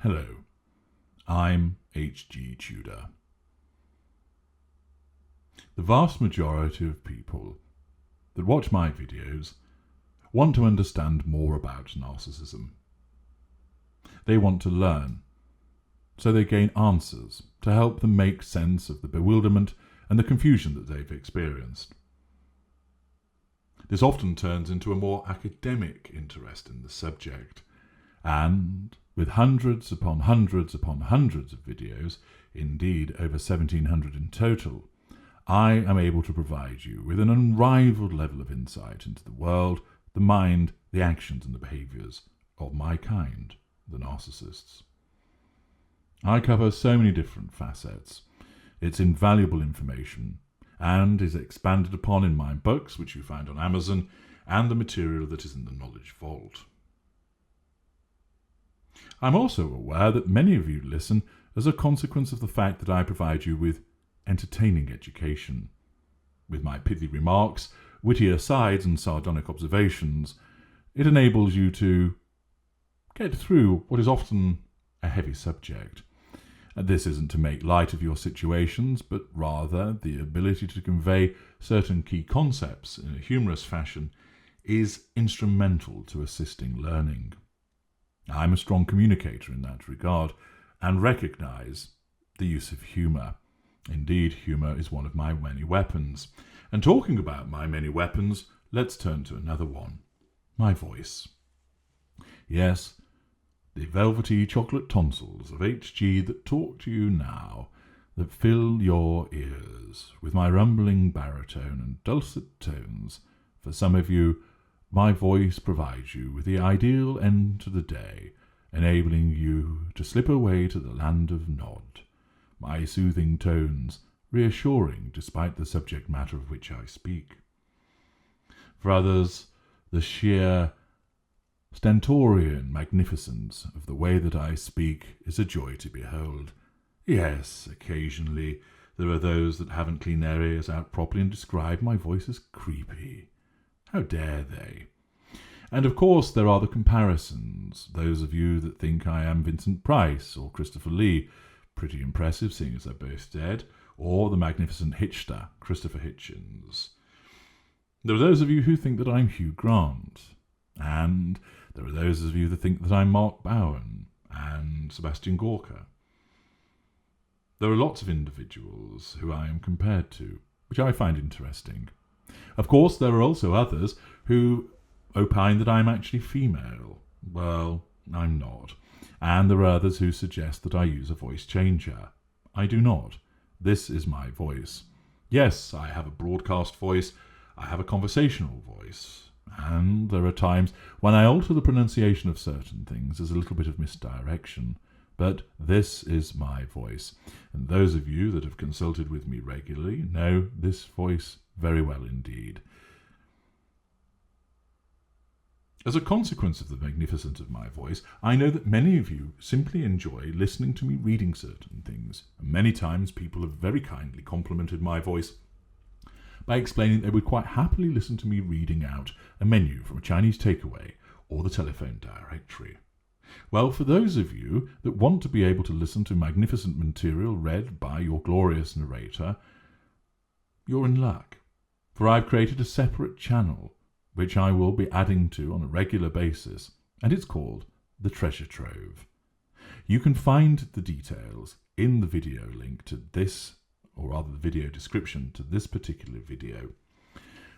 Hello, I'm H.G. Tudor. The vast majority of people that watch my videos want to understand more about narcissism. They want to learn, so they gain answers to help them make sense of the bewilderment and the confusion that they've experienced. This often turns into a more academic interest in the subject, and with hundreds upon hundreds upon hundreds of videos, indeed over 1,700 in total, I am able to provide you with an unrivaled level of insight into the world, the mind, the actions and the behaviours of my kind, the narcissists. I cover so many different facets. It's invaluable information and is expanded upon in my books, which you find on Amazon, and the material that is in the Knowledge Vault. I'm also aware that many of you listen as a consequence of the fact that I provide you with entertaining education. With my pithy remarks, witty asides and sardonic observations, it enables you to get through what is often a heavy subject. This isn't to make light of your situations, but rather the ability to convey certain key concepts in a humorous fashion is instrumental to assisting learning. I'm a strong communicator in that regard and recognise the use of humour. Indeed, humour is one of my many weapons. And talking about my many weapons, let's turn to another one, my voice. Yes, the velvety chocolate tonsils of HG that talk to you now, that fill your ears with my rumbling baritone and dulcet tones. For some of you, my voice provides you with the ideal end to the day, enabling you to slip away to the land of Nod. My soothing tones, reassuring despite the subject matter of which I speak. For others, the sheer stentorian magnificence of the way that I speak is a joy to behold. Yes, occasionally there are those that haven't cleaned their ears out properly and describe my voice as creepy. How dare they? And of course there are the comparisons, those of you that think I am Vincent Price or Christopher Lee, pretty impressive seeing as they're both dead, or the magnificent Hitchster, Christopher Hitchens. There are those of you who think that I'm Hugh Grant, and there are those of you that think that I'm Mark Bowen and Sebastian Gorka. There are lots of individuals who I am compared to, which I find interesting. Of course, there are also others who opine that I'm actually female. Well, I'm not. And there are others who suggest that I use a voice changer. I do not. This is my voice. Yes, I have a broadcast voice. I have a conversational voice. And there are times when I alter the pronunciation of certain things as a little bit of misdirection. But this is my voice. And those of you that have consulted with me regularly know this voice very well indeed. As a consequence of the magnificence of my voice, I know that many of you simply enjoy listening to me reading certain things, and many times people have very kindly complimented my voice by explaining they would quite happily listen to me reading out a menu from a Chinese takeaway or the telephone directory. Well, for those of you that want to be able to listen to magnificent material read by your glorious narrator, you're in luck, for I've created a separate channel which I will be adding to on a regular basis, and it's called the Treasure Trove. You can find the details in the video link to this, or rather the video description to this particular video.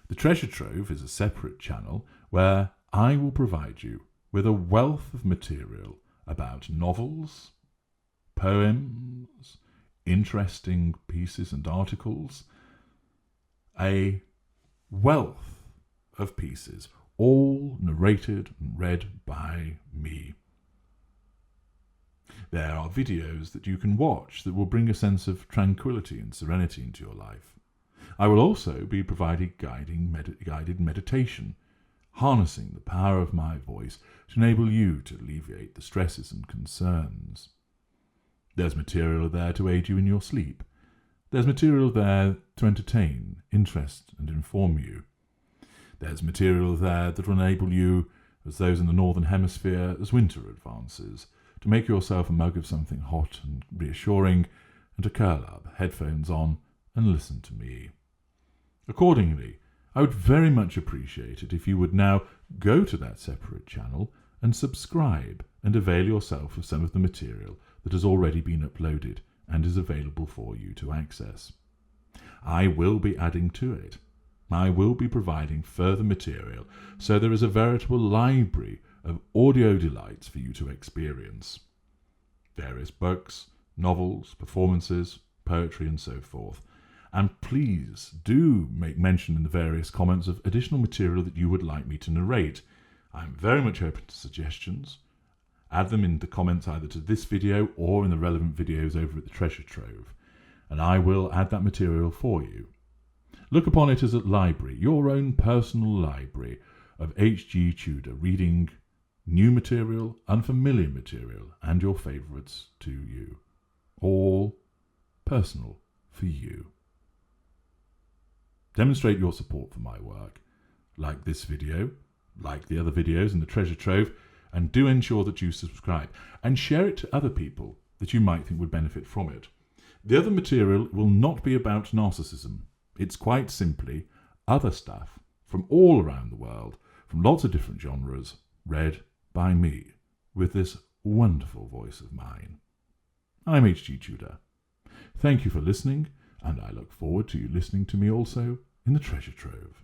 The Treasure Trove is a separate channel where I will provide you with a wealth of material about novels, poems, interesting pieces and articles, a wealth of pieces, all narrated and read by me. There are videos that you can watch that will bring a sense of tranquility and serenity into your life. I will also be providing guided meditation, harnessing the power of my voice to enable you to alleviate the stresses and concerns. There's material there to aid you in your sleep. There's material there to entertain, interest and inform you. There's material there that will enable you, as those in the Northern Hemisphere, as winter advances, to make yourself a mug of something hot and reassuring, and to curl up, headphones on, and listen to me. Accordingly, I would very much appreciate it if you would now go to that separate channel and subscribe and avail yourself of some of the material that has already been uploaded and is available for you to access. I will be adding to it. I will be providing further material, so there is a veritable library of audio delights for you to experience. Various books, novels, performances, poetry, and so forth. And please do make mention in the various comments of additional material that you would like me to narrate. I'm very much open to suggestions. Add them in the comments either to this video or in the relevant videos over at the Treasure Trove, and I will add that material for you. Look upon it as a library, your own personal library of H.G. Tudor, reading new material, unfamiliar material, and your favourites to you. All personal for you. Demonstrate your support for my work. Like this video, like the other videos in the Treasure Trove, and do ensure that you subscribe and share it to other people that you might think would benefit from it. The other material will not be about narcissism. It's quite simply other stuff from all around the world, from lots of different genres, read by me, with this wonderful voice of mine. I'm H.G. Tudor. Thank you for listening, and I look forward to you listening to me also in the Treasure Trove.